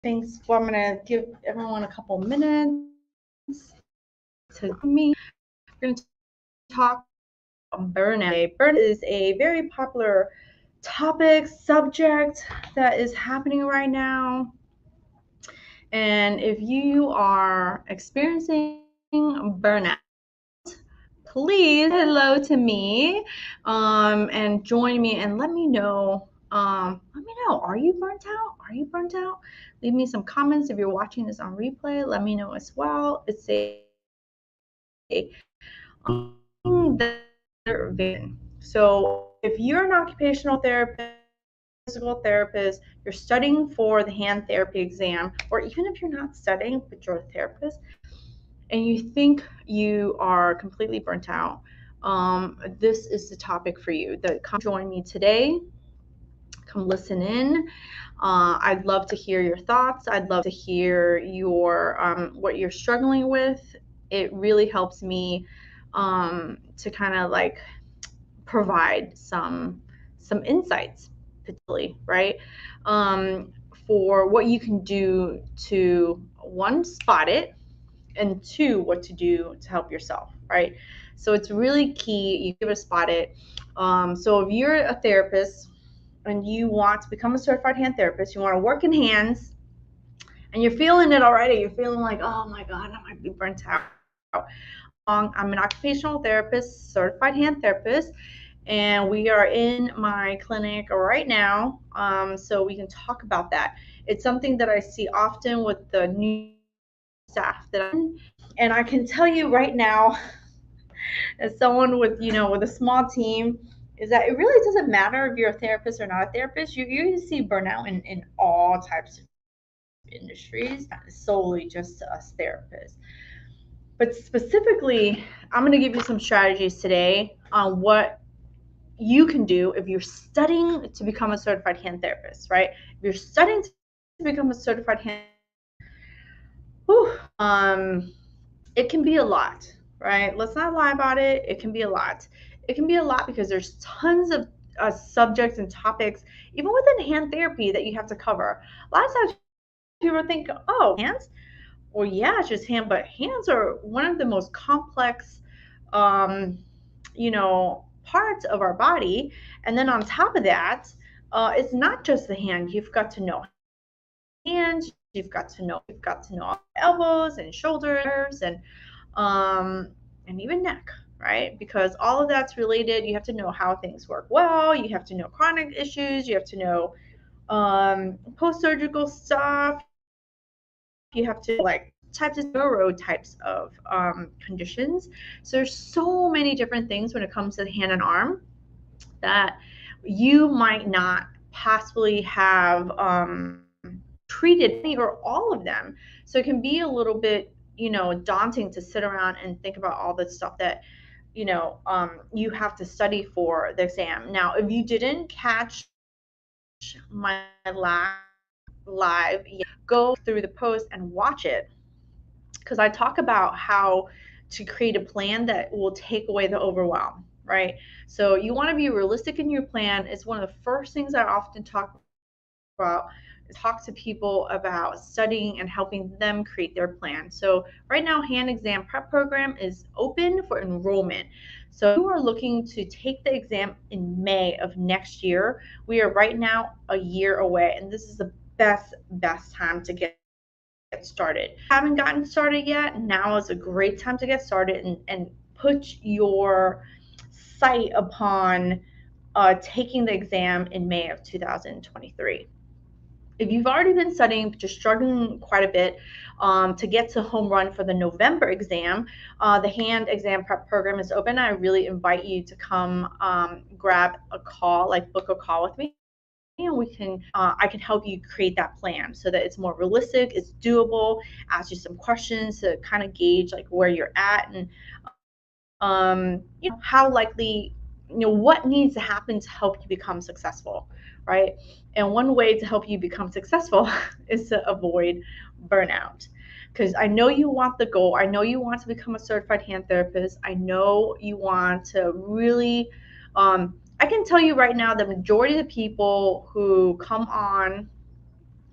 Thanks. Well, I'm going to give everyone a couple minutes to me. We're going to talk about burnout. Burnout is a very popular topic, subject that is happening right now. And if you are experiencing burnout, please hello to me and join me and let me know. Are you burnt out? Are you burnt out? Leave me some comments if you're watching this on replay. Let me know as well. It's a so if you're an occupational therapist, physical therapist, you're studying for the hand therapy exam, or even if you're not studying but you're a therapist and you think you are completely burnt out, this is the topic for you. Come join me today. Come listen in. I'd love to hear your thoughts. I'd love to hear your what you're struggling with. It really helps me to kind of like provide some insights, particularly, right? For what you can do to one, spot it, and two, what to do to help yourself, right? So it's really key. You give it a spot it. So if you're a therapist and you want to become a certified hand therapist, you want to work in hands, and you're feeling it already, you're feeling like, oh my God, I might be burnt out. I'm an occupational therapist, certified hand therapist, and we are in my clinic right now, so we can talk about that. It's something that I see often with the new staff that I'm in, and I can tell you right now, as someone with with a small team, is that it really doesn't matter if you're a therapist or not a therapist. You see burnout in all types of industries, not solely just us therapists. But specifically, I'm going to give you some strategies today on what you can do if you're studying to become a certified hand therapist, right? If you're studying to become a certified hand, whew, it can be a lot, right? Let's not lie about it. It can be a lot. It can be a lot because there's tons of subjects and topics, even within hand therapy, that you have to cover. A lot of times people think, oh, hands? Well, yeah, it's just hand, but hands are one of the most complex, parts of our body. And then on top of that, it's not just the hand. You've got to know hands. You've got to know elbows and shoulders and even neck, right? Because all of that's related. You have to know how things work well. You have to know chronic issues. You have to know post-surgical stuff. You have to like neuro types of conditions. So there's so many different things when it comes to the hand and arm that you might not possibly have treated any or all of them. So it can be a little bit, daunting to sit around and think about all the stuff that, you have to study for the exam. Now, if you didn't catch my live, go through the post and watch it, because I talk about how to create a plan that will take away the overwhelm, right? So you want to be realistic in your plan. It's one of the first things I often talk about, talk to people about studying and helping them create their plan. So right now, hand exam prep program is open for enrollment. So if you are looking to take the exam in May of next year, we are right now a year away, and this is the best time to get started. If you haven't gotten started yet, now is a great time to get started and put your sight upon taking the exam in May of 2023. If you've already been studying but you're struggling quite a bit to get to home run for the November exam, the hand exam prep program is open. I really invite you to come grab a call, like book a call with me, and we can I can help you create that plan so that it's more realistic, it's doable, ask you some questions to kind of gauge like where you're at, and how likely, what needs to happen to help you become successful, right? And one way to help you become successful is to avoid burnout. Because I know you want the goal. I know you want to become a certified hand therapist. I know you want to really, I can tell you right now, the majority of the people who come on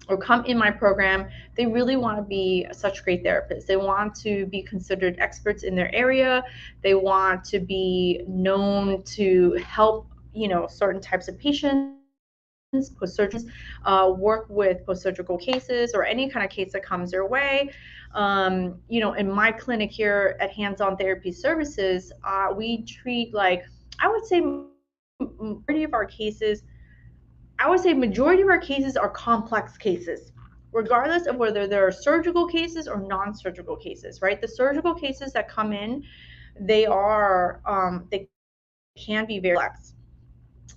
or come in my program, they really want to be such great therapists. They want to be considered experts in their area. They want to be known to help, certain types of patients, post-surgeons, work with post-surgical cases or any kind of case that comes their way. In my clinic here at Hands-On Therapy Services, we treat, like, I would say majority of our cases are complex cases, regardless of whether they're surgical cases or non-surgical cases, right? The surgical cases that come in, they can be very complex.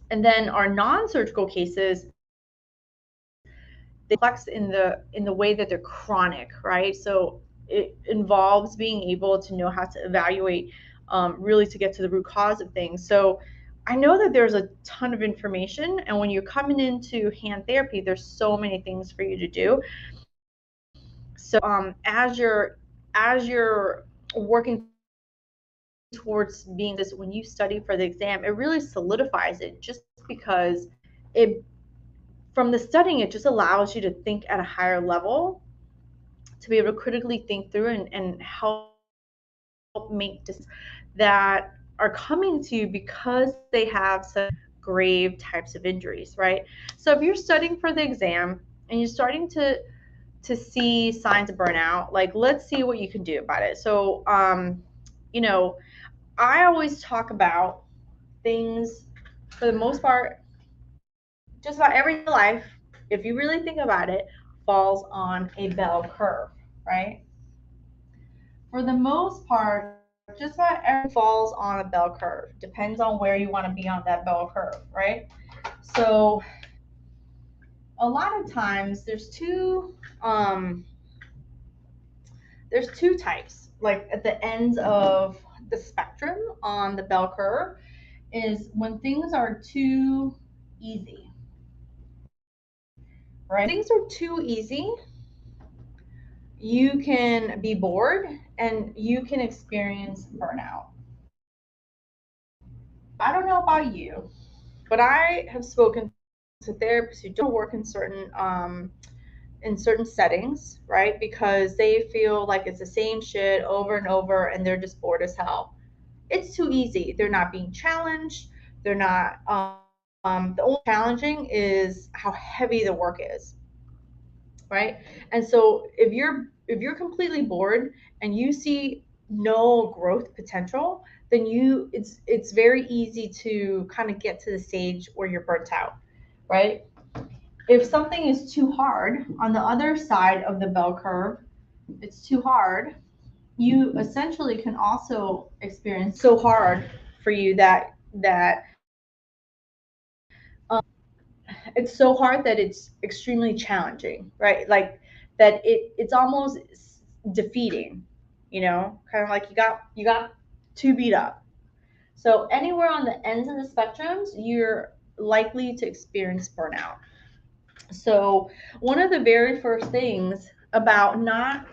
And then our non-surgical cases, they complex in the way that they're chronic, right? So it involves being able to know how to evaluate, really to get to the root cause of things. So I know that there's a ton of information, and when you're coming into hand therapy, there's so many things for you to do. So as you're working towards being this, when you study for the exam, it really solidifies it, just because it from the studying, it just allows you to think at a higher level, to be able to critically think through and help make decisions that are coming to you because they have such grave types of injuries, right? So if you're studying for the exam and you're starting to see signs of burnout, like, let's see what you can do about it. So I always talk about things, for the most part, just about every life, if you really think about it, falls on a bell curve, right? For the most part, just about everything falls on a bell curve. Depends on where you want to be on that bell curve, right? So a lot of times there's two types. Like, at the ends of the spectrum on the bell curve is when things are too easy, right? When things are too easy, you can be bored and you can experience burnout. I don't know about you, but I have spoken to therapists who don't work in certain settings, right? Because they feel like it's the same shit over and over, and they're just bored as hell. It's too easy. They're not being challenged. They're not. The only challenging is how heavy the work is, right? And so if you're completely bored and you see no growth potential, then it's very easy to kind of get to the stage where you're burnt out, right? If something is too hard on the other side of the bell curve, it's too hard, you essentially can also experience so hard for you that it's so hard that it's extremely challenging, right? Like, that it's almost defeating, kind of like you got too beat up. So anywhere on the ends of the spectrums, you're likely to experience burnout. So one of the very first things about not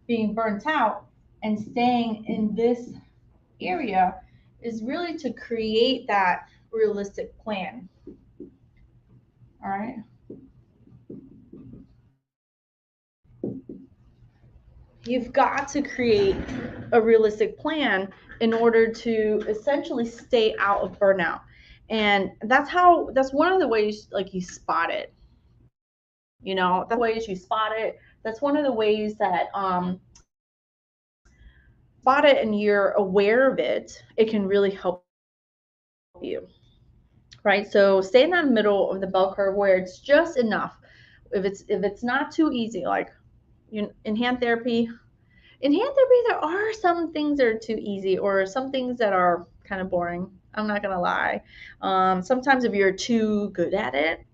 being burnt out and staying in this area is really to create that realistic plan. All right. You've got to create a realistic plan in order to essentially stay out of burnout. And that's one of the ways, like, you spot it. That's ways you spot it. That's one of the ways that spot it, and you're aware of it. It can really help you, right? So stay in that middle of the bell curve where it's just enough. If it's not too easy, like, in hand therapy, there are some things that are too easy, or some things that are kind of boring. I'm not gonna lie. Sometimes if you're too good at it,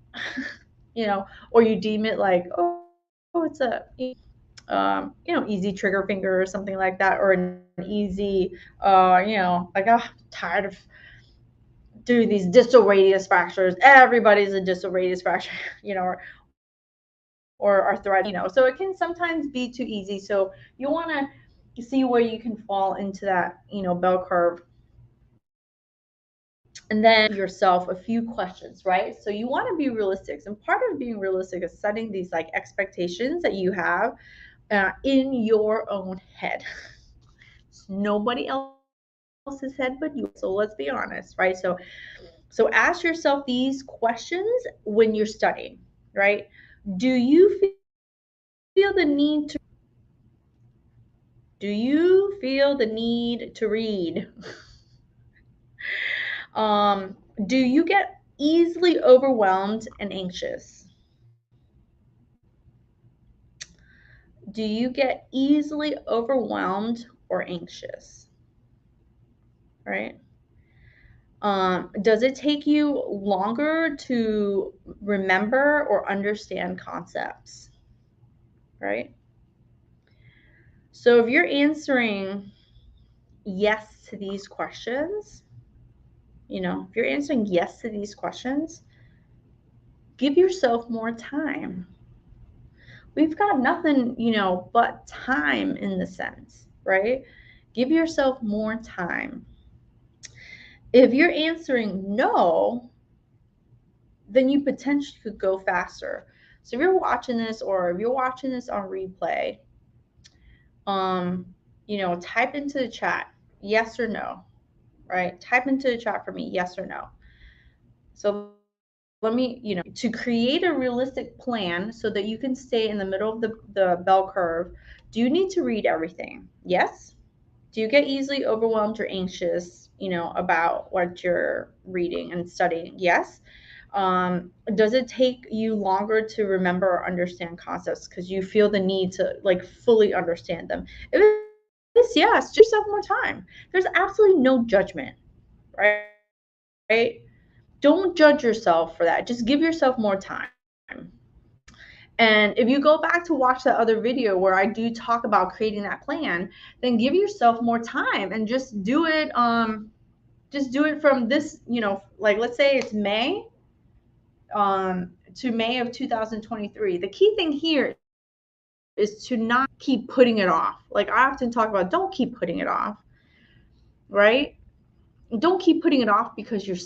or you deem it like, oh, it's a easy trigger finger or something like that, or an easy, like, oh, I'm tired of doing these distal radius fractures. Everybody's a distal radius fracture, or arthritis. So it can sometimes be too easy. So you want to see where you can fall into that, bell curve. And then yourself a few questions, right? So you want to be realistic. And part of being realistic is setting these like expectations that you have in your own head. It's nobody else's head but you. So let's be honest, right? So ask yourself these questions when you're studying, right? Do you feel the need to read? Do you get easily overwhelmed and anxious? Do you get easily overwhelmed or anxious? Right? Does it take you longer to remember or understand concepts? Right? So if you're answering yes to these questions, if you're answering yes to these questions, give yourself more time. We've got nothing, but time in the sense, right? Give yourself more time. If you're answering no, then you potentially could go faster. So if you're watching this or if you're watching this on replay, type into the chat yes or no, right? Type into the chat for me yes or no. So let me, to create a realistic plan so that you can stay in the middle of the bell curve, do you need to read everything? Yes. Do you get easily overwhelmed or anxious, about what you're reading and studying? Yes. Does it take you longer to remember or understand concepts because you feel the need to like fully understand them? If it's yes, give yourself more time. There's absolutely no judgment, right? Right? Don't judge yourself for that. Just give yourself more time. And if you go back to watch that other video where I do talk about creating that plan, then give yourself more time and just do it. Just do it from this, like let's say it's May, to May of 2023. The key thing here is to not keep putting it off. Like I often talk about, don't keep putting it off, right? Don't keep putting it off because you're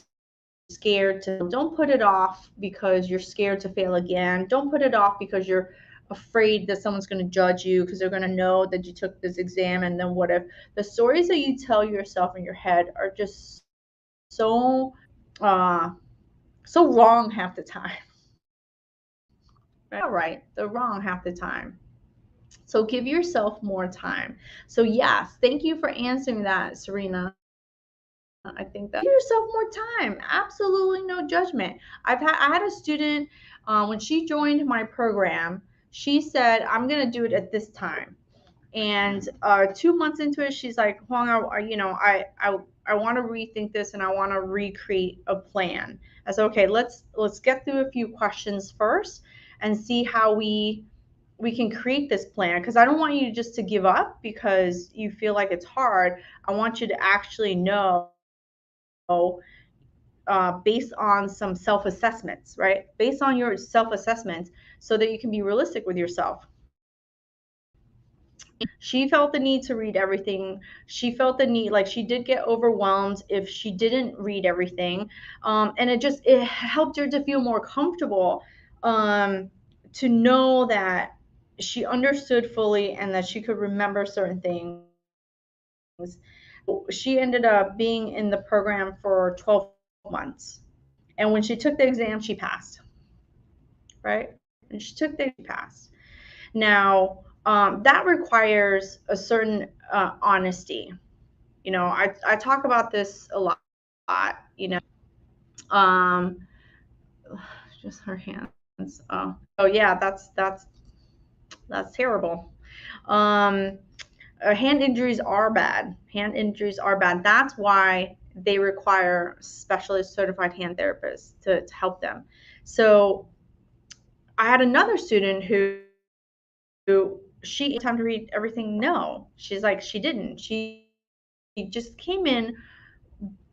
scared to. Don't put it off because you're scared to fail again. Don't put it off because you're afraid that someone's going to judge you because they're going to know that you took this exam. And then what if the stories that you tell yourself in your head are just so so wrong half the time? All right, they're wrong half the time. So give yourself more time. So yes, thank you for answering that, Serena. I think that give yourself more time. Absolutely no judgment. I had a student when she joined my program. She said, "I'm gonna do it at this time." And 2 months into it, she's like, "Huang, I want to rethink this and I want to recreate a plan." I said, "Okay, let's get through a few questions first and see how we can create this plan because I don't want you just to give up because you feel like it's hard. I want you to actually know." Based on some self assessments, right? Based on your self assessments, so that you can be realistic with yourself. She felt the need to read everything. She felt the need, like she did get overwhelmed if she didn't read everything. And it helped her to feel more comfortable, to know that she understood fully and that she could remember certain things. She ended up being in the program for 12 months. And when she took the exam, she passed, right? And she took the passed. Now, that requires a certain honesty. I talk about this a lot. You know, um, just her hands. Oh yeah, that's terrible. Um, hand injuries are bad. Hand injuries are bad. That's why they require specialist certified hand therapists to help them. So I had another student who she time to read everything. No, she's like she didn't. She just came in,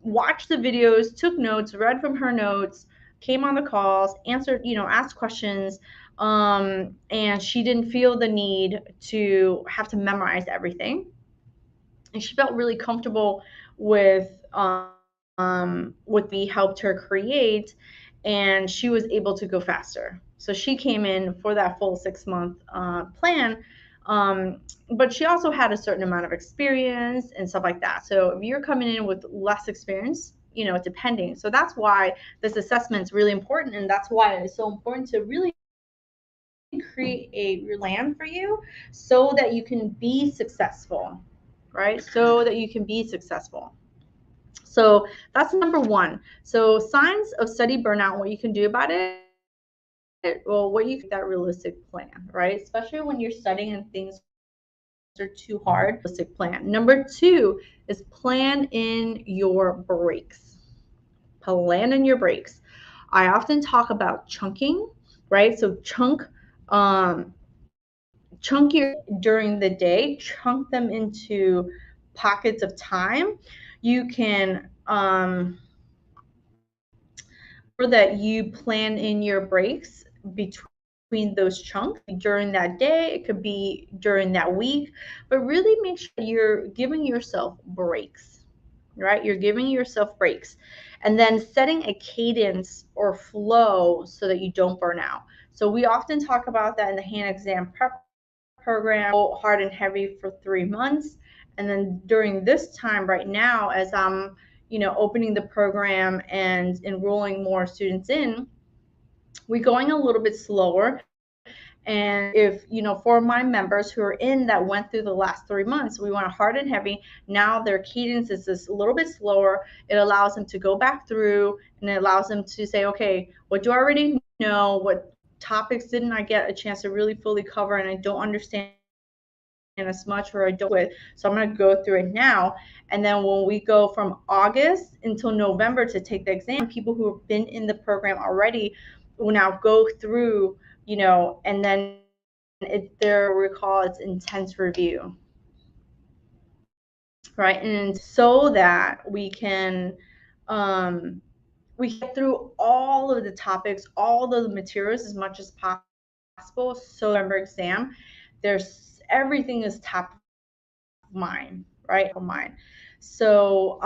watched the videos, took notes, read from her notes, came on the calls, answered, asked questions, and she didn't feel the need to have to memorize everything. And she felt really comfortable with what we helped her create, and she was able to go faster. So she came in for that full 6 month plan. But she also had a certain amount of experience and stuff like that. So if you're coming in with less experience, depending. So that's why this assessment is really important. And that's why it's so important to really create a plan for you so that you can be successful, right? So that you can be successful. So that's number one. So signs of study burnout, what you can do about it. Well, what you that realistic plan, right? Especially when you're studying and things are too hard. Realistic plan. Number two is plan in your breaks. Plan in your breaks. I often talk about chunking, right? So chunk your during the day, chunk them into pockets of time. You can or that you plan in your breaks between those chunks during that day. It could be during that week, but really make sure you're giving yourself breaks, right? You're giving yourself breaks, and then setting a cadence or flow so that you don't burn out. So we often talk about that in the hand exam prep program, hard and heavy for 3 months. And then during this time right now, as I'm opening the program and enrolling more students in, we're going a little bit slower. And if, for my members who are in that went through the last 3 months, we want a hard and heavy. Now their cadence is just a little bit slower. It allows them to go back through, and it allows them to say, okay, what do I already know? What topics didn't I get a chance to really fully cover and I don't understand as much, or I don't it. So I'm going to go through it now. And then when we go from August until November to take the exam, people who have been in the program already will now go through, and then we call it's intense review, right? And so that we can we get through all of the topics, all the materials as much as possible. So November exam, there's everything is top of mind, right? Of mind. So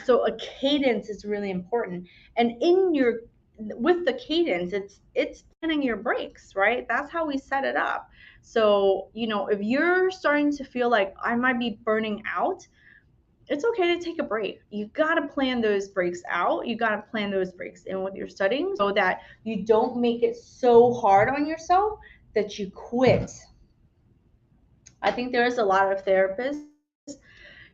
so a cadence is really important. And with the cadence, it's planning your breaks, right? That's how we set it up. So, if you're starting to feel like I might be burning out, it's okay to take a break. You got to plan those breaks out. You got to plan those breaks in with your studying so that you don't make it so hard on yourself that you quit. I think there's a lot of therapists,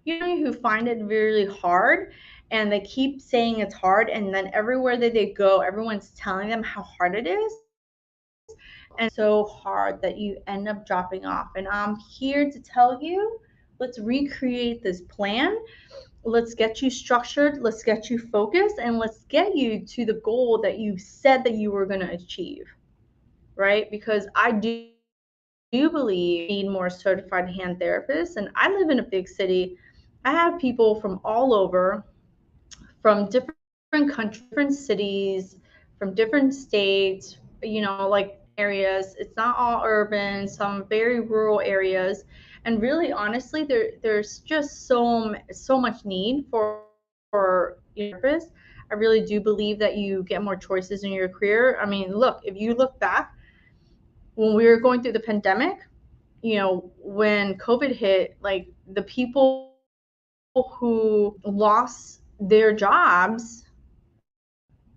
who find it really hard, and they keep saying it's hard, and then everywhere that they go, everyone's telling them how hard it is, and so hard that you end up dropping off. And I'm here to tell you, let's recreate this plan. Let's get you structured, let's get you focused, and let's get you to the goal that you said that you were going to achieve, right? Because I do believe we need more certified hand therapists, and I live in a big city. I have people from all over, from different countries, different cities, from different states, like areas. It's not all urban, some very rural areas. And really, honestly, there's just so much need for therapists. I really do believe that you get more choices in your career. I mean, look, if you look back when we were going through the pandemic, when COVID hit, like the people who lost their jobs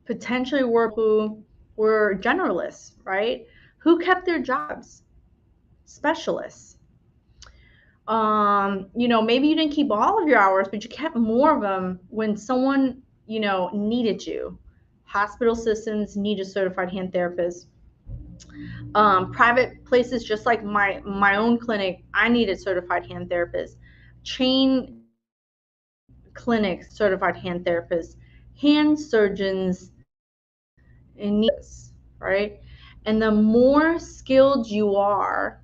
potentially who were generalists, right? Who kept their jobs? Specialists. Maybe you didn't keep all of your hours, but you kept more of them when someone, needed you. Hospital systems need a certified hand therapist. Private places, just like my own clinic, I needed certified hand therapists. Chain clinics, certified hand therapists. Hand surgeons in needs, right? And the more skilled you are,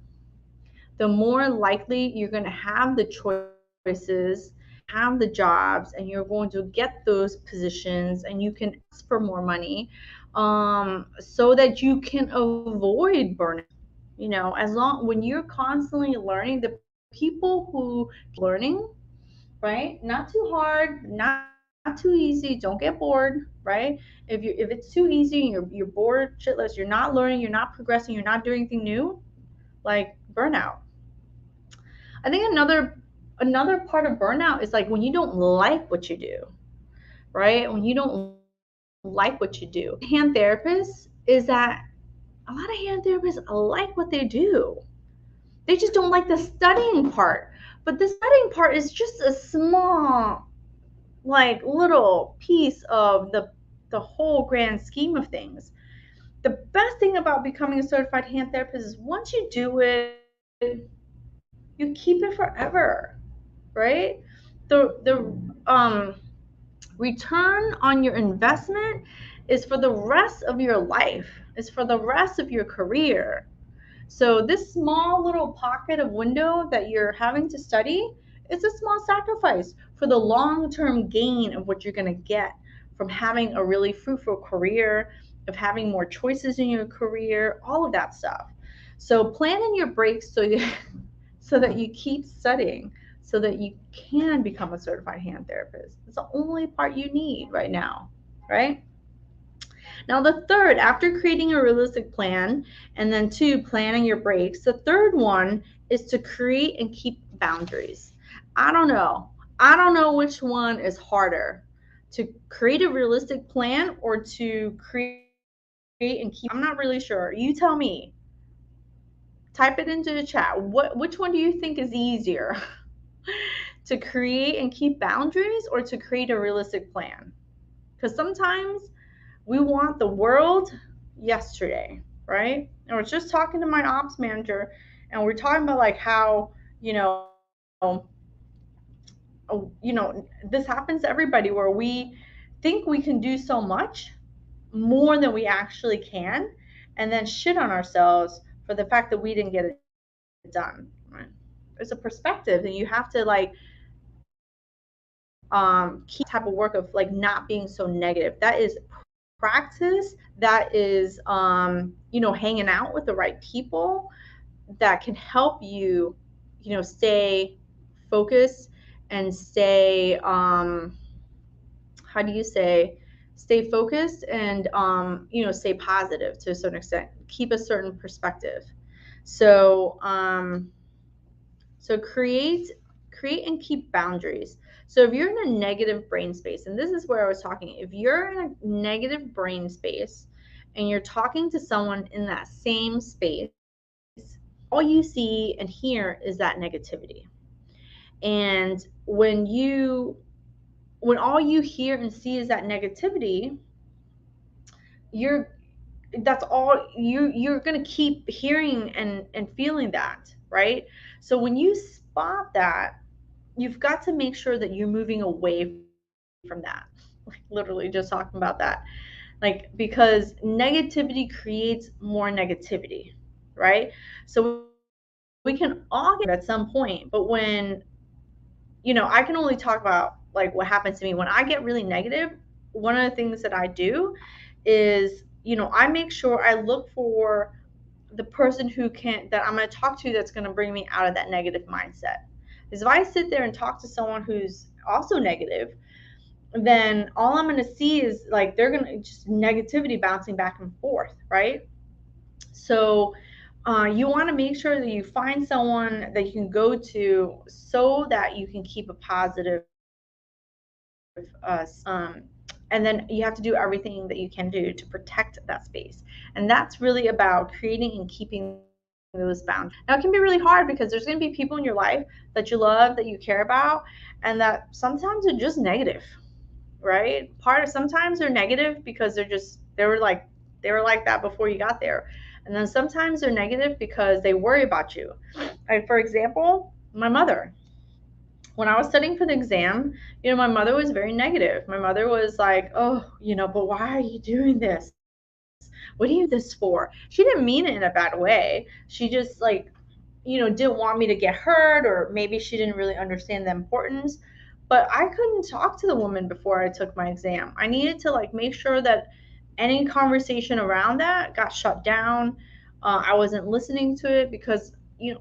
the more likely you're going to have the choices, have the jobs, and you're going to get those positions, and you can ask for more money, so that you can avoid burnout. As long when you're constantly learning, the people who learning, right? Not too hard, not too easy, don't get bored, right? If it's too easy and you're bored shitless, you're not learning, you're not progressing, you're not doing anything new, like burnout. I think another part of burnout is like when you don't like what you do, right? When you don't like what you do. Hand therapists is that a lot of hand therapists like what they do. They just don't like the studying part. But the studying part is just a small, like little piece of the whole grand scheme of things. The best thing about becoming a certified hand therapist is once you do it, you keep it forever, right? The return on your investment is for the rest of your life. Is for the rest of your career. So this small little pocket of window that you're having to study is a small sacrifice for the long-term gain of what you're going to get from having a really fruitful career, of having more choices in your career, all of that stuff. So plan in your breaks so that you keep studying, so that you can become a certified hand therapist. It's the only part you need right now, right? Now, the third, after creating a realistic plan, and then two, planning your breaks, the third one is to create and keep boundaries. I don't know. I don't know which one is harder, to create a realistic plan or to create and keep. I'm not really sure. You tell me. Type it into the chat. Which one do you think is easier? To create and keep boundaries or to create a realistic plan? Because sometimes we want the world yesterday, right? And I was just talking to my ops manager, and we're talking about like how, this happens to everybody where we think we can do so much more than we actually can, and then shit on ourselves for the fact that we didn't get it done. Right? It's a perspective, and you have to like keep type of work of like not being so negative. That is practice. That is hanging out with the right people that can help you stay focused and stay how do you stay focused and stay positive to a certain extent, keep a certain perspective. So create and keep boundaries. So if you're in a negative brain space, and this is where I was talking, if you're in a negative brain space and you're talking to someone in that same space, all you see and hear is that negativity. And when all you hear and see is that negativity, that's all you're going to keep hearing and feeling that, right? So when you spot that, you've got to make sure that you're moving away from that. Like literally just talking about that. Like because negativity creates more negativity, right? So we can all get at some point, but when I can only talk about like what happens to me when I get really negative. One of the things that I do is, I make sure I look for the person that I'm going to talk to that's going to bring me out of that negative mindset. Because if I sit there and talk to someone who's also negative, then all I'm going to see is like they're going to just negativity bouncing back and forth, right? So you want to make sure that you find someone that you can go to so that you can keep a positive and then you have to do everything that you can do to protect that space. And that's really about creating and keeping those boundaries. Now, it can be really hard because there's going to be people in your life that you love, that you care about, and that sometimes are just negative, right? Sometimes they're negative because they were like that before you got there. And then sometimes they're negative because they worry about you. Like, for example, my mother. When I was studying for the exam, my mother was very negative. My mother was like, oh, but why are you doing this? What are you doing this for? She didn't mean it in a bad way. She just like, didn't want me to get hurt, or maybe she didn't really understand the importance. But I couldn't talk to the woman before I took my exam. I needed to like make sure that any conversation around that got shut down. I wasn't listening to it because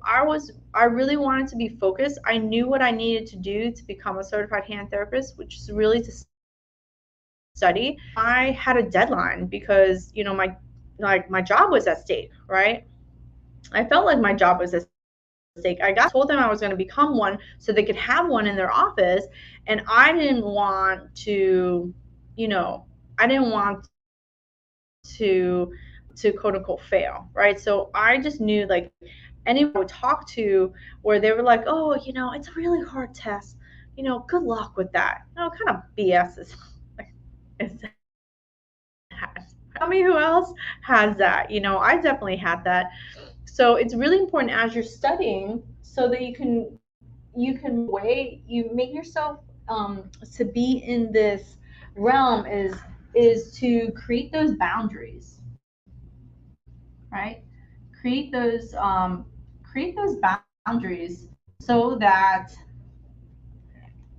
I really wanted to be focused. I knew what I needed to do to become a certified hand therapist, which is really to study, I had a deadline because, my job was at stake, right? I felt like my job was at stake. Told them I was going to become one so they could have one in their office, and I didn't want to, you know, I didn't want to quote unquote fail, right? So I just knew, like, anyone I would talk to where they were like, oh, it's a really hard test, good luck with that. Kind of BS is that? Tell me who else has that. I definitely had that. So it's really important as you're studying, so that you make yourself, to be in this realm, is to create those boundaries, right? Create those create those boundaries so that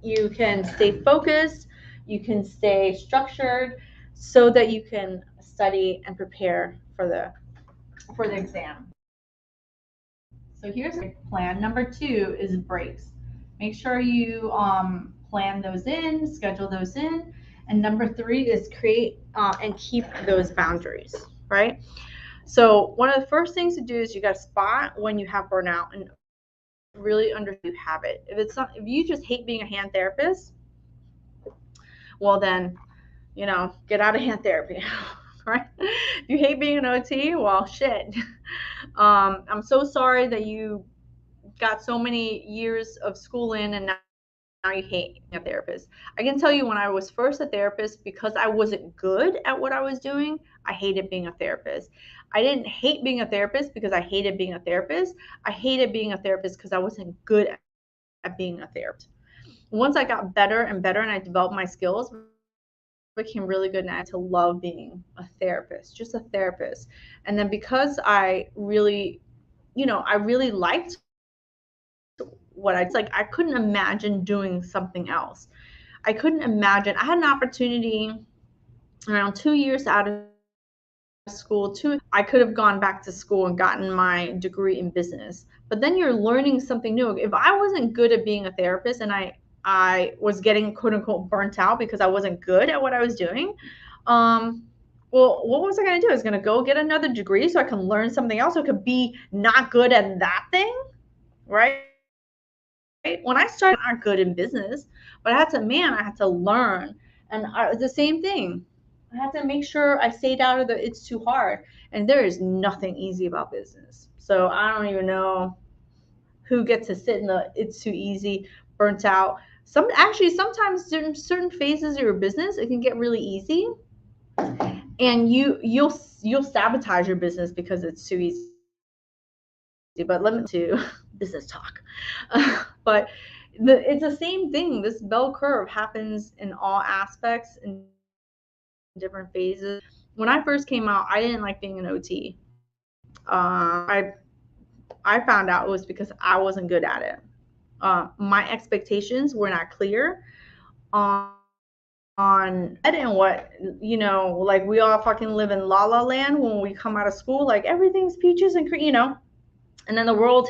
you can stay focused, you can stay structured, so that you can study and prepare for the exam. So here's a plan. Number 2 is breaks. Make sure you plan those in, schedule those in. And number 3 is create and keep those boundaries, right? So one of the first things to do is you got to spot when you have burnout and really understand you have it. If you just hate being a hand therapist, well then, get out of hand therapy, right? If you hate being an OT, well, shit. I'm so sorry that you got so many years of school in, and now you hate being a therapist. I can tell you, when I was first a therapist, because I wasn't good at what I was doing, I hated being a therapist. I didn't hate being a therapist because I hated being a therapist. I hated being a therapist because I wasn't good at being a therapist. Once I got better and better and I developed my skills, I became really good at to love being a therapist, just a therapist. And then because I really liked it's like I couldn't imagine doing something else. I couldn't imagine. I had an opportunity around 2 years out of school. I could have gone back to school and gotten my degree in business. But then you're learning something new. If I wasn't good at being a therapist, and I was getting quote unquote burnt out because I wasn't good at what I was doing, well, what was I going to do? I was going to go get another degree so I can learn something else. So I could be not good at that thing, right? When I started, I'm not good in business, but I had to learn. And the same thing. I had to make sure I stayed out of the it's too hard. And there is nothing easy about business. So I don't even know who gets to sit in the it's too easy, burnt out. Sometimes certain phases of your business, it can get really easy, and you'll sabotage your business because it's too easy. But let me to business talk. But it's the same thing. This bell curve happens in all aspects, in different phases. When I first came out, I didn't like being an OT. I found out it was because I wasn't good at it. My expectations were not clear on and what, like, we all fucking live in la la land when we come out of school, like everything's peaches and cream, and then the world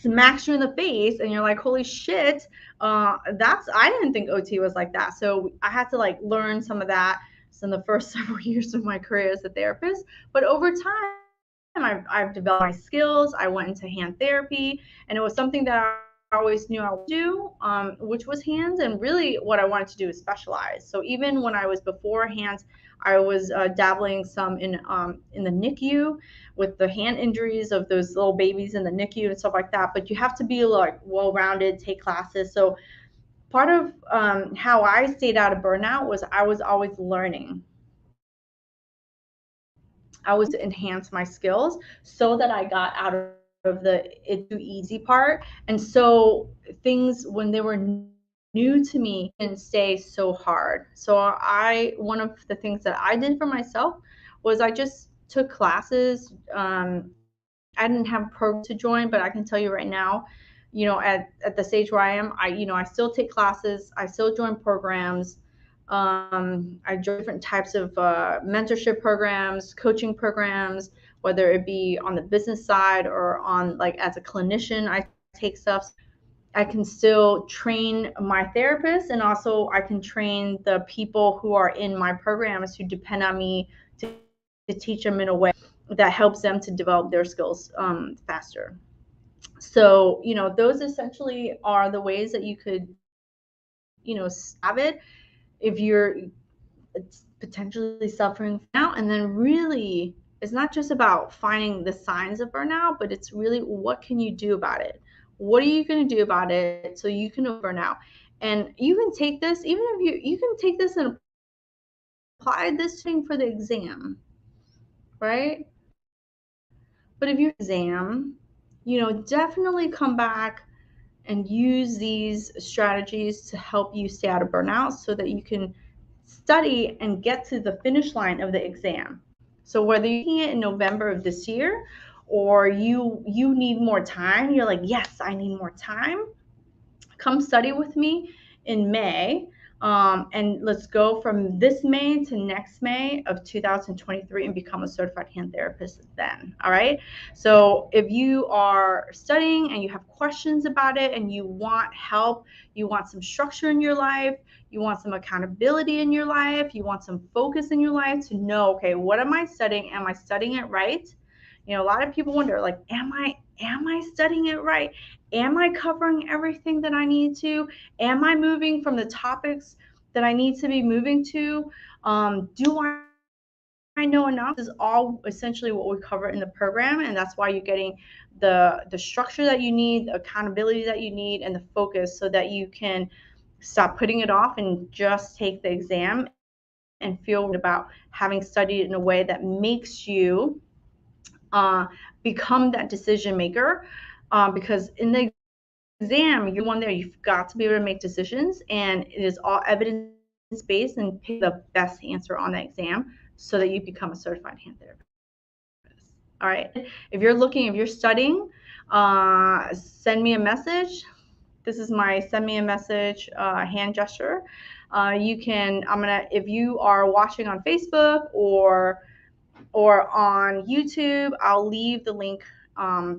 smacks you in the face and you're like, holy shit. I didn't think OT was like that. So I had to like learn some of that in the first several years of my career as a therapist. But over time, I've developed my skills. I went into hand therapy, and it was something that I always knew I would do, which was hands. And really what I wanted to do is specialize. So even when I was before hands, I was dabbling some in the NICU with the hand injuries of those little babies in the NICU and stuff like that. But you have to be like well-rounded, take classes. So part of how I stayed out of burnout was I was always learning. I was to enhance my skills so that I got out of the it's too easy part. And so things, when they were new to me, didn't stay so hard. So one of the things that I did for myself was I just took classes. I didn't have a program to join, but I can tell you right now, at the stage where I am, I still take classes, I still join programs. I join different types of mentorship programs, coaching programs, whether it be on the business side or on, like, as a clinician, I take stuff. I can still train my therapists, and also I can train the people who are in my programs who depend on me to teach them in a way that helps them to develop their skills faster. So, those essentially are the ways that you could, stop it if you're potentially suffering from burnout. And then really, it's not just about finding the signs of burnout, but it's really what can you do about it? What are you going to do about it so you can avoid burnout? And you can take this, even if you can take this and apply this thing for the exam, right? But if you're exam, definitely come back and use these strategies to help you stay out of burnout so that you can study and get to the finish line of the exam. So whether you're taking it in November of this year or you need more time, you're like, yes, I need more time, come study with me in May. And let's go from this May to next May of 2023 and become a certified hand therapist then. All right. So if you are studying and you have questions about it and you want help, you want some structure in your life, you want some accountability in your life, you want some focus in your life to know, okay, what am I studying? Am I studying it right? A lot of people wonder, like, am I studying it right? Am I covering everything that I need to? Am I moving from the topics that I need to be moving to? Do I know enough? This is all essentially what we cover in the program, and that's why you're getting the structure that you need, the accountability that you need, and the focus so that you can stop putting it off and just take the exam and feel good about having studied in a way that makes you become that decision maker. Because in the exam, you're one there, you've got to be able to make decisions, and it is all evidence based, and pick the best answer on that exam so that you become a certified hand therapist. All right. If you're studying, send me a message. This is my send me a message hand gesture. If you are watching on Facebook or on YouTube, I'll leave the link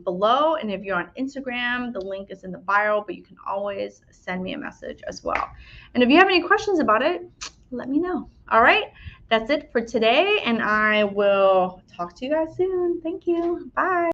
below. And if you're on Instagram, the link is in the bio, but you can always send me a message as well. And if you have any questions about it, let me know. All right. That's it for today. And I will talk to you guys soon. Thank you. Bye.